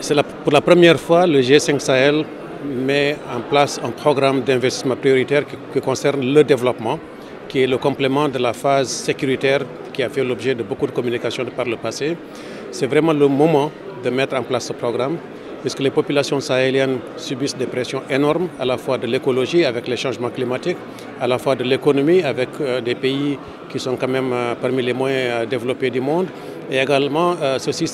Pour la première fois, le G5 Sahel met en place un programme d'investissement prioritaire qui concerne le développement, qui est le complément de la phase sécuritaire qui a fait l'objet de beaucoup de communications par le passé. C'est vraiment le moment de mettre en place ce programme, puisque les populations sahéliennes subissent des pressions énormes, à la fois de l'écologie avec les changements climatiques, à la fois de l'économie avec des pays qui sont quand même parmi les moins développés du monde, et également ceci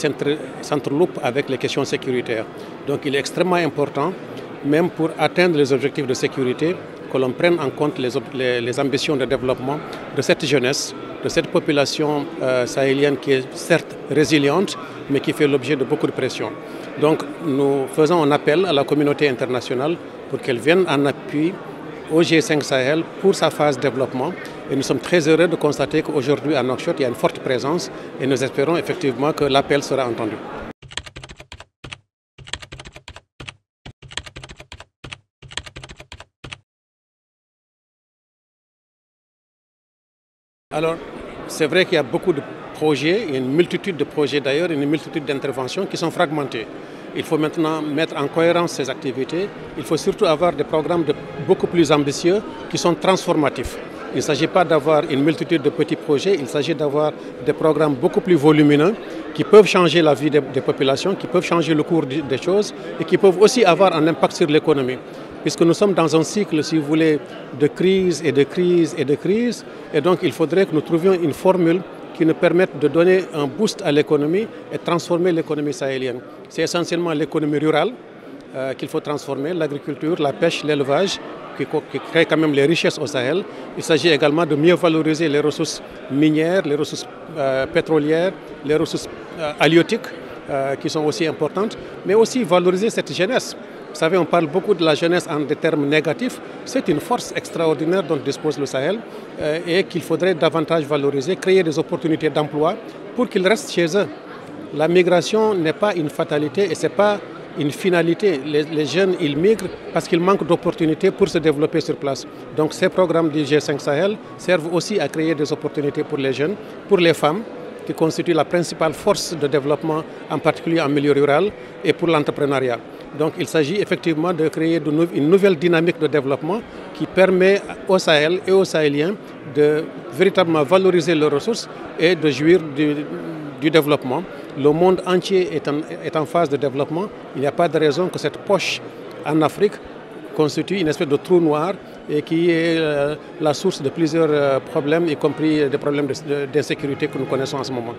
s'entreloupe avec les questions sécuritaires. Donc il est extrêmement important, même pour atteindre les objectifs de sécurité, que l'on prenne en compte les ambitions de développement de cette jeunesse, de cette population sahélienne qui est certes résiliente, mais qui fait l'objet de beaucoup de pression. Donc nous faisons un appel à la communauté internationale pour qu'elle vienne en appui au G5 Sahel pour sa phase de développement. Et nous sommes très heureux de constater qu'aujourd'hui à Nouakchott, il y a une forte présence et nous espérons effectivement que l'appel sera entendu. Alors, c'est vrai qu'il y a beaucoup de projets, il y a une multitude de projets d'ailleurs, une multitude d'interventions qui sont fragmentées. Il faut maintenant mettre en cohérence ces activités. Il faut surtout avoir des programmes beaucoup plus ambitieux qui sont transformatifs. Il ne s'agit pas d'avoir une multitude de petits projets, il s'agit d'avoir des programmes beaucoup plus volumineux qui peuvent changer la vie des populations, qui peuvent changer le cours des choses et qui peuvent aussi avoir un impact sur l'économie. Puisque nous sommes dans un cycle, si vous voulez, de crise et de crise et de crise. Et donc il faudrait que nous trouvions une formule qui nous permette de donner un boost à l'économie et transformer l'économie sahélienne. C'est essentiellement l'économie rurale qu'il faut transformer, l'agriculture, la pêche, l'élevage, qui créent quand même les richesses au Sahel. Il s'agit également de mieux valoriser les ressources minières, les ressources pétrolières, les ressources halieutiques qui sont aussi importantes, mais aussi valoriser cette jeunesse. Vous savez, on parle beaucoup de la jeunesse en des termes négatifs. C'est une force extraordinaire dont dispose le Sahel et qu'il faudrait davantage valoriser, créer des opportunités d'emploi pour qu'ils restent chez eux. La migration n'est pas une fatalité et ce n'est pas une finalité. Les jeunes, ils migrent parce qu'ils manquent d'opportunités pour se développer sur place. Donc ces programmes du G5 Sahel servent aussi à créer des opportunités pour les jeunes, pour les femmes, qui constituent la principale force de développement, en particulier en milieu rural, et pour l'entrepreneuriat. Donc il s'agit effectivement de créer une nouvelle dynamique de développement qui permet au Sahel et aux Sahéliens de véritablement valoriser leurs ressources et de jouir du développement. Le monde entier est en phase de développement. Il n'y a pas de raison que cette poche en Afrique constitue une espèce de trou noir et qui est la source de plusieurs problèmes, y compris des problèmes d'insécurité que nous connaissons en ce moment.